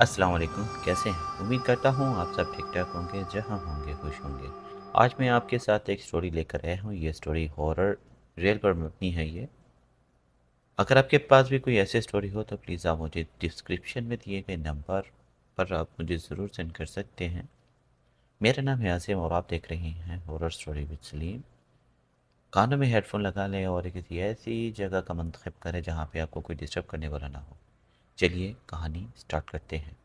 अस्सलाम वालेकुम, कैसे हैं? उम्मीद करता हूँ आप सब ठीक ठाक होंगे, जहाँ होंगे खुश होंगे। आज मैं आपके साथ एक स्टोरी लेकर आया हूँ। ये स्टोरी हॉरर रियल पर मबनी है ये। अगर आपके पास भी कोई ऐसी स्टोरी हो तो प्लीज़ आप मुझे डिस्क्रिप्शन में दिए गए नंबर पर आप मुझे ज़रूर सेंड कर सकते हैं। मेरा नाम है आसिम और आप देख रहे हैं हॉरर स्टोरी विद सलीम। कानों में हेडफोन लगा लें और किसी ऐसी जगह का मंतखब करें जहाँ पे आपको कोई डिस्टर्ब करने वाला ना हो। चलिए कहानी स्टार्ट करते हैं।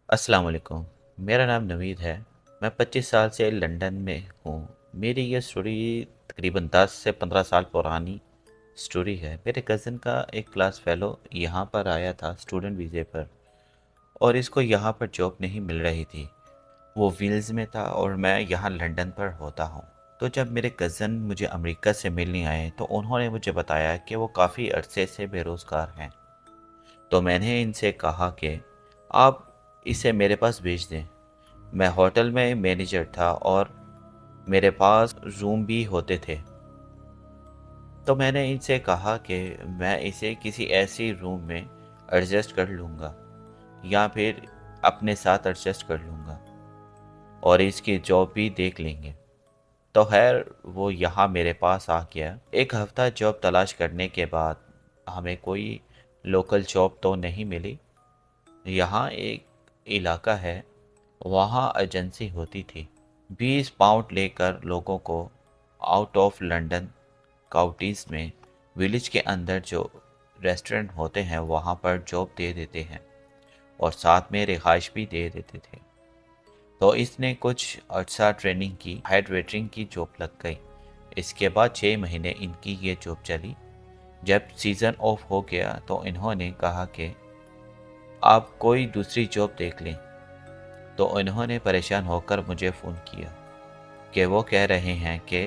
अस्सलाम वालेकुम, मेरा नाम नवीद है। मैं 25 साल से लंदन में हूँ। मेरी ये स्टोरी तकरीबन 10 से 15 साल पुरानी स्टोरी है। मेरे कज़न का एक क्लास फेलो यहाँ पर आया था स्टूडेंट वीज़े पर, और इसको यहाँ पर जॉब नहीं मिल रही थी। वो वेल्स में था और मैं यहाँ लंदन पर होता हूँ। तो जब मेरे कज़न मुझे अमेरिका से मिलने आए तो उन्होंने मुझे बताया कि वो काफ़ी अरसे से बेरोज़गार हैं। तो मैंने इनसे कहा कि आप इसे मेरे पास भेज दें। मैं होटल में मैनेजर था और मेरे पास रूम भी होते थे। तो मैंने इनसे कहा कि मैं इसे किसी ऐसी रूम में एडजस्ट कर लूँगा या फिर अपने साथ एडजस्ट कर लूँगा और इसकी जॉब भी देख लेंगे। तो खैर वो यहाँ मेरे पास आ गया। एक हफ्ता जॉब तलाश करने के बाद हमें कोई लोकल जॉब तो नहीं मिली। यहाँ एक इलाका है, वहाँ एजेंसी होती थी। 20 पाउंड लेकर लोगों को आउट ऑफ लंदन काउंटीज़ में विलेज के अंदर जो रेस्टोरेंट होते हैं वहाँ पर जॉब दे देते हैं और साथ में रिहाइश भी दे देते थे। तो इसने कुछ अर्सा ट्रेनिंग की, हेड वेटरिंग की जॉब लग गई। इसके बाद 6 महीने इनकी ये जॉब चली। जब सीज़न ऑफ हो गया तो इन्होंने कहा कि आप कोई दूसरी जॉब देख लें। तो इन्होंने परेशान होकर मुझे फ़ोन किया कि वो कह रहे हैं कि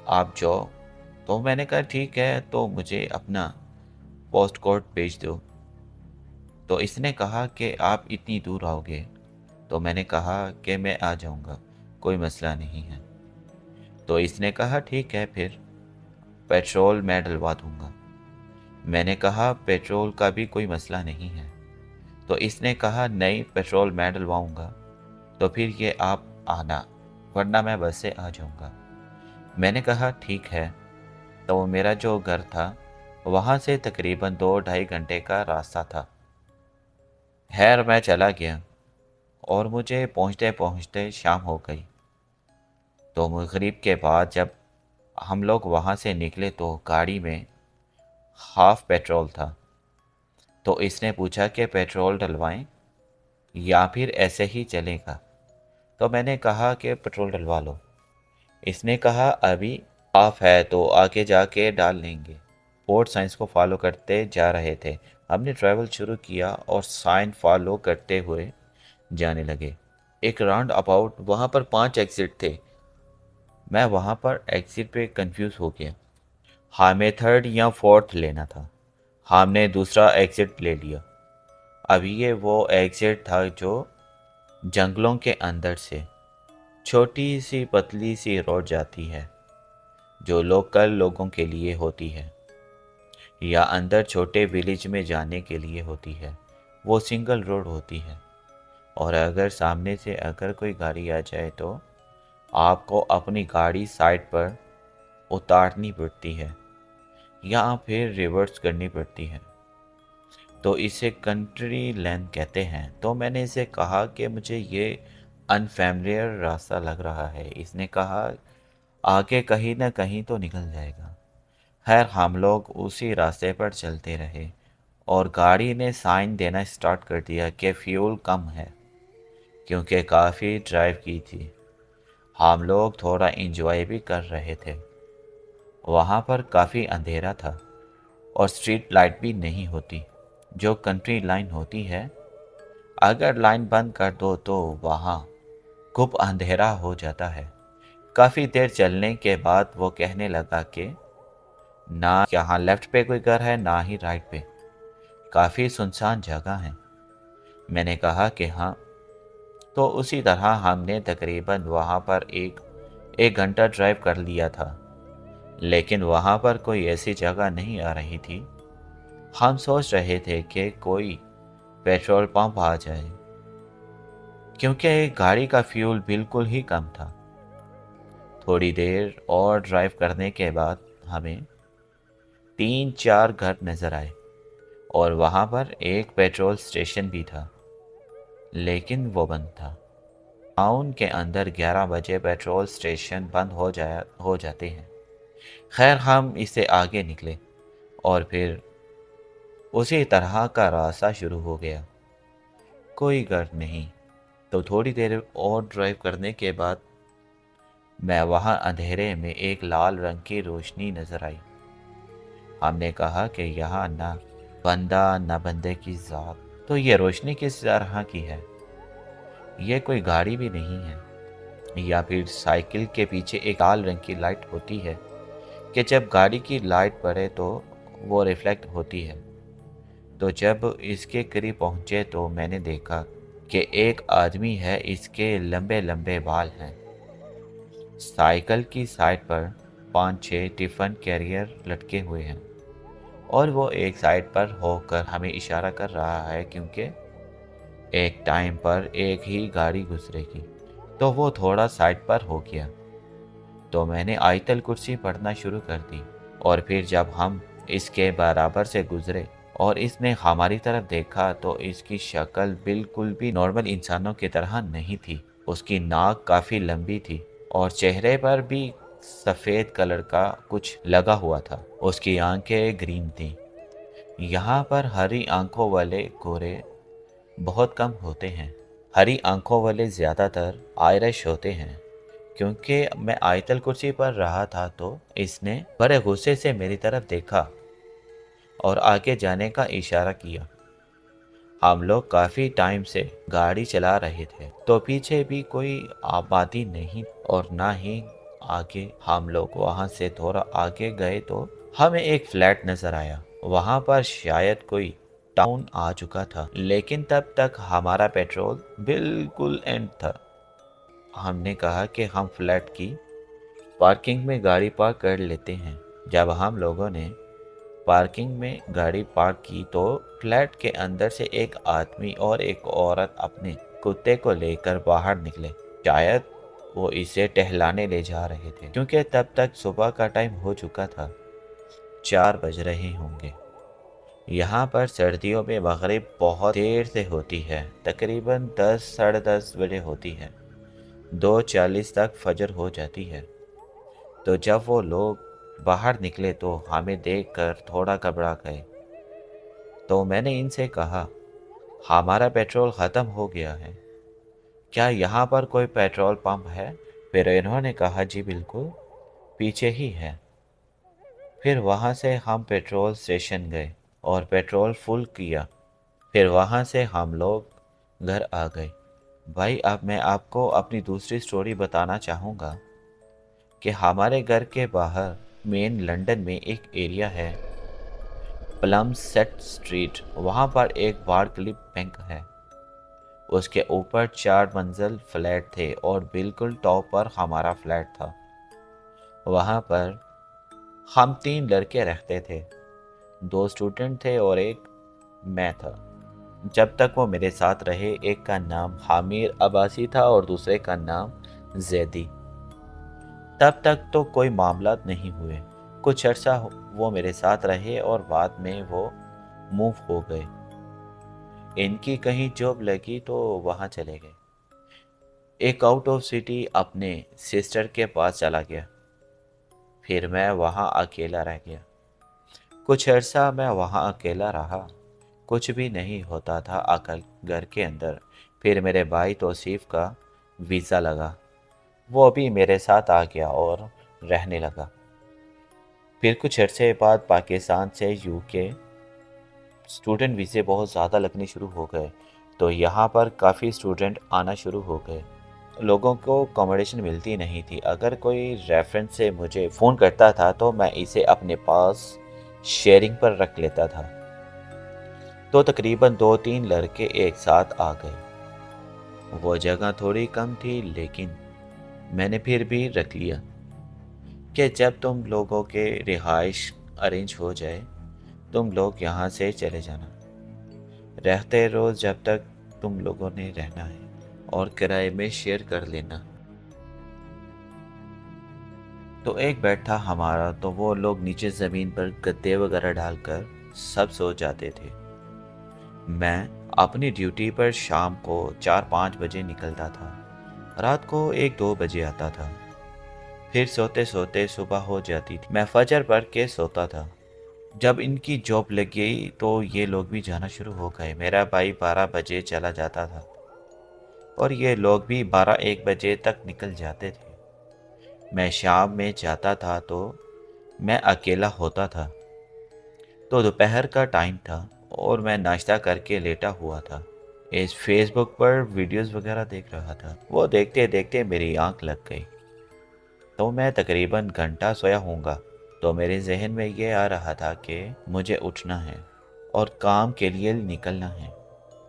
आप जाओ। तो मैंने कहा ठीक है, तो मुझे अपना पोस्ट कोड भेज दो। तो इसने कहा कि आप इतनी दूर आओगे। तो मैंने कहा कि मैं आ जाऊंगा, कोई मसला नहीं है। तो इसने कहा ठीक है, फिर पेट्रोल मैं डलवा दूंगा। मैंने कहा पेट्रोल का भी कोई मसला नहीं है। तो इसने कहा नहीं, पेट्रोल मैं डलवाऊंगा, तो फिर ये आप आना, वरना मैं बस से आ जाऊंगा। मैंने कहा ठीक है। तो मेरा जो घर था वहाँ से तकरीबन 2 ढाई घंटे का रास्ता था। खैर मैं चला गया और मुझे पहुँचते पहुँचते शाम हो गई। तो मगरिब के बाद जब हम लोग वहाँ से निकले तो गाड़ी में हाफ पेट्रोल था। तो इसने पूछा कि पेट्रोल डलवाएं या फिर ऐसे ही चलेगा। तो मैंने कहा कि पेट्रोल डलवा लो। इसने कहा अभी हाफ है तो आगे जाके डाल लेंगे। बोर्ड साइंस को फॉलो करते जा रहे थे। हमने ट्रैवल शुरू किया और साइन फॉलो करते हुए जाने लगे। एक राउंड अबाउट, वहाँ पर 5 एग्जिट थे। मैं वहाँ पर एग्जिट पे कंफ्यूज हो गया। हमें थर्ड या फोर्थ लेना था। हमने दूसरा एग्जिट ले लिया। अभी ये वो एग्जिट था जो जंगलों के अंदर से छोटी सी पतली सी रोड जाती है, जो लोकल लोगों के लिए होती है या अंदर छोटे विलेज में जाने के लिए होती है। वो सिंगल रोड होती है और अगर सामने से अगर कोई गाड़ी आ जाए तो आपको अपनी गाड़ी साइड पर उतारनी पड़ती है या फिर रिवर्स करनी पड़ती है। तो इसे कंट्री लेन कहते हैं। तो मैंने इसे कहा कि मुझे ये अनफैमिलियर रास्ता लग रहा है। इसने कहा आगे कहीं ना कहीं तो निकल जाएगा। खैर हम लोग उसी रास्ते पर चलते रहे और गाड़ी ने साइन देना स्टार्ट कर दिया कि फ्यूल कम है, क्योंकि काफ़ी ड्राइव की थी। हम लोग थोड़ा इंजॉय भी कर रहे थे। वहाँ पर काफ़ी अंधेरा था और स्ट्रीट लाइट भी नहीं होती जो कंट्री लाइन होती है। अगर लाइन बंद कर दो तो वहाँ खूब अंधेरा हो जाता है। काफ़ी देर चलने के बाद वो कहने लगा कि ना यहाँ लेफ्ट पे कोई घर है ना ही राइट पे, काफ़ी सुनसान जगह है। मैंने कहा कि हाँ। तो उसी तरह हमने तकरीबन वहाँ पर एक घंटा ड्राइव कर लिया था, लेकिन वहाँ पर कोई ऐसी जगह नहीं आ रही थी। हम सोच रहे थे कि कोई पेट्रोल पंप आ जाए, क्योंकि गाड़ी का फ्यूल बिल्कुल ही कम था। थोड़ी देर और ड्राइव करने के बाद हमें 3-4 घर नज़र आए और वहाँ पर एक पेट्रोल स्टेशन भी था, लेकिन वो बंद था। टाउन के अंदर 11 बजे पेट्रोल स्टेशन बंद हो जाते हैं। खैर, हम इससे आगे निकले और फिर उसी तरह का रास्ता शुरू हो गया। कोई घर नहीं। तो थोड़ी देर और ड्राइव करने के बाद मैं वहाँ अंधेरे में एक लाल रंग की रोशनी नजर आई। हमने कहा कि यहाँ ना बंदा न बंदे की ज़ात, तो ये रोशनी किस तरह की है? ये कोई गाड़ी भी नहीं है, या फिर साइकिल के पीछे एक लाल रंग की लाइट होती है कि जब गाड़ी की लाइट पड़े तो वो रिफ्लेक्ट होती है। तो जब इसके करीब पहुंचे तो मैंने देखा कि एक आदमी है, इसके लंबे लंबे बाल हैं। साइकिल की साइड पर 5-6 टिफ़न कैरियर लटके हुए हैं और वो एक साइड पर होकर हमें इशारा कर रहा है, क्योंकि एक टाइम पर एक ही गाड़ी गुजरेगी। तो वो थोड़ा साइड पर हो गया। तो मैंने आयतल कुर्सी पढ़ना शुरू कर दी और फिर जब हम इसके बराबर से गुजरे और इसने हमारी तरफ देखा तो इसकी शक्ल बिल्कुल भी नॉर्मल इंसानों की तरह नहीं थी। उसकी नाक काफ़ी लंबी थी और चेहरे पर भी सफ़ेद कलर का कुछ लगा हुआ था। उसकी आंखें ग्रीन थीं। यहाँ पर हरी आंखों वाले गोरे बहुत कम होते हैं। हरी आंखों वाले ज़्यादातर आयरिश होते हैं। क्योंकि मैं आयतल कुर्सी पर रहा था तो इसने बड़े गुस्से से मेरी तरफ देखा और आगे जाने का इशारा किया। हम लोग काफ़ी टाइम से गाड़ी चला रहे थे, तो पीछे भी कोई आबादी नहीं और ना ही आगे। हम लोग वहाँ से थोड़ा आगे गए तो हमें एक फ्लैट नज़र आया। वहाँ पर शायद कोई टाउन आ चुका था, लेकिन तब तक हमारा पेट्रोल बिल्कुल एंड था। हमने कहा कि हम फ्लैट की पार्किंग में गाड़ी पार्क कर लेते हैं। जब हम लोगों ने पार्किंग में गाड़ी पार्क की तो फ्लैट के अंदर से एक आदमी और एक औरत अपने कुत्ते को लेकर बाहर निकले। शायद वो इसे टहलाने ले जा रहे थे, क्योंकि तब तक सुबह का टाइम हो चुका था। 4 बज रहे होंगे। यहाँ पर सर्दियों में मगरिब बहुत देर से होती है, तकरीबन 10 साढ़े 10 बजे होती है। 2:40 तक फजर हो जाती है। तो जब वो लोग बाहर निकले तो हमें देखकर थोड़ा घबरा गए। तो मैंने इनसे कहा, हमारा पेट्रोल ख़त्म हो गया है, क्या यहाँ पर कोई पेट्रोल पंप है? फिर इन्होंने कहा, जी बिल्कुल, पीछे ही है। फिर वहाँ से हम पेट्रोल स्टेशन गए और पेट्रोल फुल किया। फिर वहाँ से हम लोग घर आ गए। भाई, अब मैं आपको अपनी दूसरी स्टोरी बताना चाहूँगा कि हमारे घर के बाहर मेन लंदन में एक एरिया है, प्लमसेट स्ट्रीट। वहाँ पर एक बारक्लिप बैंक है। उसके ऊपर 4 मंजिल फ्लैट थे और बिल्कुल टॉप पर हमारा फ्लैट था। वहाँ पर हम 3 लड़के रहते थे, 2 स्टूडेंट थे और एक मैं था। जब तक वो मेरे साथ रहे, एक का नाम हामिर अब्बासी था और दूसरे का नाम जैदी। तब तक तो कोई मामला नहीं हुए। कुछ अर्सा वो मेरे साथ रहे और बाद में वो मूव हो गए। इनकी कहीं जॉब लगी तो वहाँ चले गए। एक आउट ऑफ सिटी अपने सिस्टर के पास चला गया। फिर मैं वहाँ अकेला रह गया। कुछ अर्सा मैं वहाँ अकेला रहा। कुछ भी नहीं होता था अकल घर के अंदर। फिर मेरे भाई तौसीफ का वीज़ा लगा। वो भी मेरे साथ आ गया और रहने लगा। फिर कुछ अरसे बाद पाकिस्तान से यूके स्टूडेंट वीज़े बहुत ज़्यादा लगने शुरू हो गए, तो यहाँ पर काफ़ी स्टूडेंट आना शुरू हो गए। लोगों को अकोमोडेशन मिलती नहीं थी। अगर कोई रेफरेंस से मुझे फ़ोन करता था तो मैं इसे अपने पास शेयरिंग पर रख लेता था। तो तकरीबन 2-3 लड़के एक साथ आ गए। वो जगह थोड़ी कम थी, लेकिन मैंने फिर भी रख लिया कि जब तुम लोगों के रिहाइश अरेंज हो जाए, तुम लोग यहाँ से चले जाना। رہتے روز جب تک تم لوگوں نے رہنا ہے، اور کرائے میں شیئر کر لینا۔ تو ایک بیڈ تھا ہمارا، تو وہ لوگ نیچے زمین پر گدے وغیرہ ڈال کر سب سو جاتے تھے۔ میں اپنی ڈیوٹی پر شام کو 4-5 بجے نکلتا تھا، رات کو 1-2 بجے آتا تھا، پھر سوتے سوتے صبح ہو جاتی تھی۔ میں فجر پڑھ کے سوتا تھا۔ جب ان کی جاب لگ گئی تو یہ لوگ بھی جانا شروع ہو گئے۔ میرا بھائی 12 بجے چلا جاتا تھا اور یہ لوگ بھی 12-1 بجے تک نکل جاتے تھے۔ میں شام میں جاتا تھا تو میں اکیلا ہوتا تھا۔ تو دوپہر کا ٹائم تھا اور میں ناشتہ کر کے لیٹا ہوا تھا، اس فیس بک پر ویڈیوز وغیرہ دیکھ رہا تھا۔ وہ دیکھتے دیکھتے میری آنکھ لگ گئی، تو میں تقریباً گھنٹہ سویا ہوں گا۔ تو میرے ذہن میں یہ آ رہا تھا کہ مجھے اٹھنا ہے اور کام کے لیے نکلنا ہے۔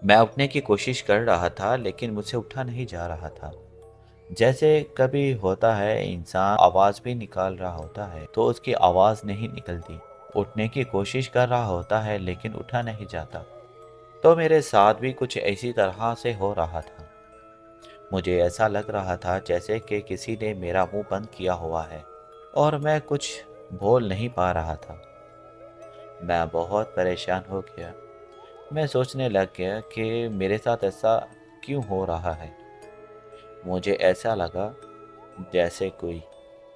میں اٹھنے کی کوشش کر رہا تھا لیکن مجھ سے اٹھا نہیں جا رہا تھا۔ جیسے کبھی ہوتا ہے انسان آواز بھی نکال رہا ہوتا ہے تو اس کی آواز نہیں نکلتی، اٹھنے کی کوشش کر رہا ہوتا ہے لیکن اٹھا نہیں جاتا۔ تو میرے ساتھ بھی کچھ ایسی طرح سے ہو رہا تھا۔ مجھے ایسا لگ رہا تھا جیسے کہ کسی نے میرا منہ بند کیا ہوا ہے اور میں کچھ بول نہیں پا رہا تھا۔ میں بہت پریشان ہو گیا۔ میں سوچنے لگ گیا کہ میرے ساتھ ایسا کیوں ہو رہا ہے۔ مجھے ایسا لگا جیسے کوئی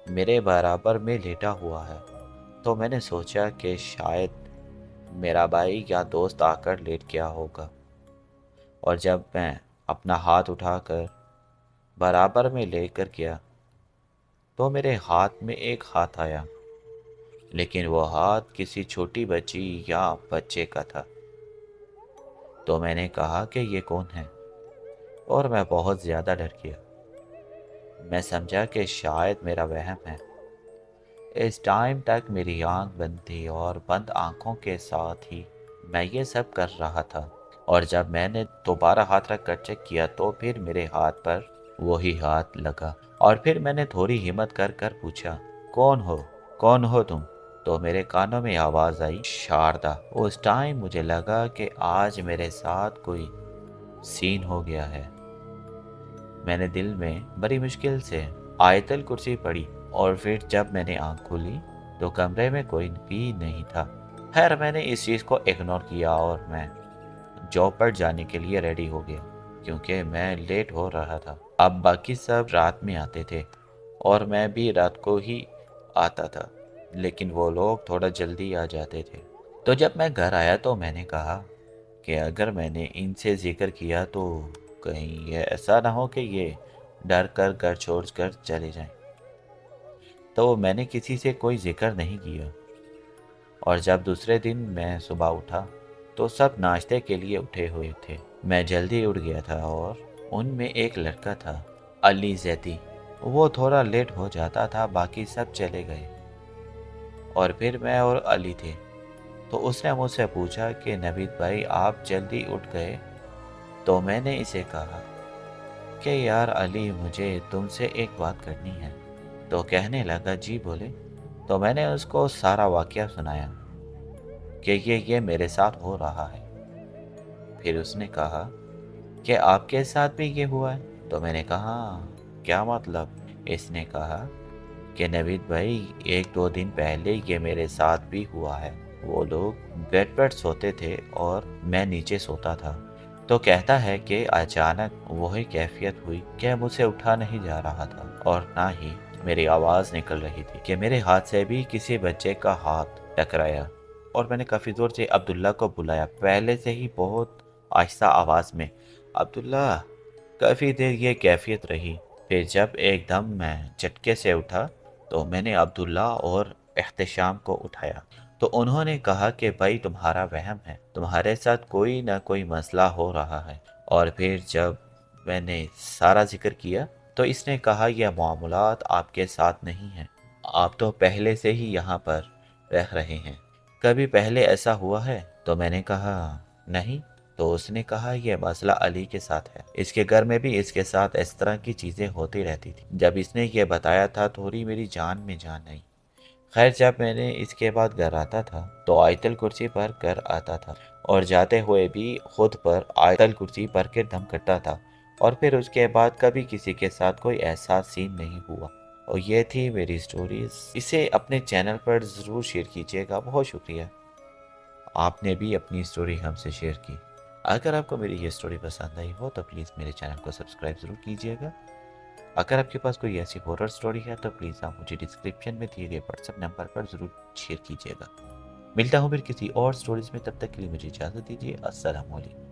میرے برابر میں لیٹا ہوا ہے۔ تو میں نے سوچا کہ شاید میرا بھائی یا دوست آ کر لیٹ گیا ہوگا، اور جب میں اپنا ہاتھ اٹھا کر برابر میں لے کر گیا تو میرے ہاتھ میں ایک ہاتھ آیا، لیکن وہ ہاتھ کسی چھوٹی بچی یا بچے کا تھا۔ تو میں نے کہا کہ یہ کون ہے، اور میں بہت زیادہ ڈر گیا۔ میں سمجھا کہ شاید میرا وہم ہے۔ اس ٹائم تک میری آنکھ بند تھی اور بند آنکھوں کے ساتھ ہی میں یہ سب کر رہا تھا، اور جب میں نے دوبارہ ہاتھ رکھ کر چیک کیا تو پھر میرے ہاتھ پر وہی ہاتھ لگا، اور پھر میں نے تھوڑی ہمت کر کر پوچھا، کون ہو تم؟ تو میرے کانوں میں آواز آئی، شاردا۔ اس ٹائم مجھے لگا کہ آج میرے ساتھ کوئی سین ہو گیا ہے۔ میں نے دل میں بڑی مشکل سے آیت الکرسی پڑھی، اور پھر جب میں نے آنکھ کھولی تو کمرے میں کوئی بھی نہیں تھا۔ خیر میں نے اس چیز کو اگنور کیا اور میں جاب پر جانے کے لیے ریڈی ہو گیا کیونکہ میں لیٹ ہو رہا تھا۔ اب باقی سب رات میں آتے تھے اور میں بھی رات کو ہی آتا تھا، لیکن وہ لوگ تھوڑا جلدی آ جاتے تھے۔ تو جب میں گھر آیا تو میں نے کہا کہ اگر میں نے ان سے ذکر کیا تو کہیں یہ ایسا نہ ہو کہ یہ ڈر کر گھر چھوڑ کر چلے جائیں۔ تو میں نے کسی سے کوئی ذکر نہیں کیا، اور جب دوسرے دن میں صبح اٹھا تو سب ناشتے کے لیے اٹھے ہوئے تھے۔ میں جلدی اٹھ گیا تھا اور ان میں ایک لڑکا تھا، علی زیدی۔ وہ تھوڑا لیٹ ہو جاتا تھا، باقی سب چلے گئے اور پھر میں اور علی تھے۔ تو اس نے مجھ سے پوچھا کہ نوید بھائی آپ جلدی اٹھ گئے؟ تو میں نے اسے کہا کہ یار علی مجھے تم سے ایک بات کرنی ہے۔ تو کہنے لگا جی بولے۔ تو میں نے اس کو سارا واقعہ سنایا کہ یہ میرے ساتھ ہو رہا ہے۔ پھر اس نے کہا کہ آپ کے ساتھ بھی یہ ہوا ہے؟ تو میں نے کہا کیا مطلب؟ اس نے کہا کہ نوید بھائی 1-2 دن پہلے یہ میرے ساتھ بھی ہوا ہے۔ وہ لوگ بیڈ پر سوتے تھے اور میں نیچے سوتا تھا۔ تو کہتا ہے کہ اچانک وہی کیفیت ہوئی کہ مجھ سے اٹھا نہیں جا رہا تھا اور نہ ہی میری آواز نکل رہی تھی، کہ میرے ہاتھ سے بھی کسی بچے کا ہاتھ ٹکرایا، اور میں نے کافی زور سے عبداللہ کو بلایا، پہلے سے ہی بہت آہستہ آواز میں، عبداللہ۔ کافی دیر یہ کیفیت رہی، پھر جب ایک دم میں جھٹکے سے اٹھا تو میں نے عبداللہ اور احتشام کو اٹھایا۔ تو انہوں نے کہا کہ بھائی تمہارا وہم ہے، تمہارے ساتھ کوئی نہ کوئی مسئلہ ہو رہا ہے۔ اور پھر جب میں نے سارا ذکر کیا تو اس نے کہا یہ معاملات آپ کے ساتھ نہیں ہیں، آپ تو پہلے سے ہی یہاں پر رہ رہے ہیں، کبھی پہلے ایسا ہوا ہے؟ تو میں نے کہا نہیں۔ تو اس نے کہا یہ مسئلہ علی کے ساتھ ہے، اس کے گھر میں بھی اس کے ساتھ اس طرح کی چیزیں ہوتی رہتی تھی۔ جب اس نے یہ بتایا تھا تھوڑی میری جان میں جان آئی۔ خیر جب میں نے اس کے بعد گھر آتا تھا تو آیت الکرسی پر گھر آتا تھا اور جاتے ہوئے بھی خود پر آیت الکرسی پر کے دم کرتا تھا، اور پھر اس کے بعد کبھی کسی کے ساتھ کوئی ایسا سین نہیں ہوا۔ اور یہ تھی میری سٹوریز، اسے اپنے چینل پر ضرور شیئر کیجیے گا۔ بہت شکریہ، آپ نے بھی اپنی سٹوری ہم سے شیئر کی۔ اگر آپ کو میری یہ سٹوری پسند آئی ہو تو پلیز میرے چینل کو سبسکرائب ضرور کیجیے گا۔ اگر آپ کے پاس کوئی ایسی ہورر سٹوری ہے تو پلیز آپ مجھے ڈسکرپشن میں دیے گئے واٹس ایپ نمبر پر ضرور شیئر کیجیے گا۔ ملتا ہوں پھر کسی اور سٹوریز میں، تب تک کے لیے مجھے اجازت دیجیے۔ السلام علیکم۔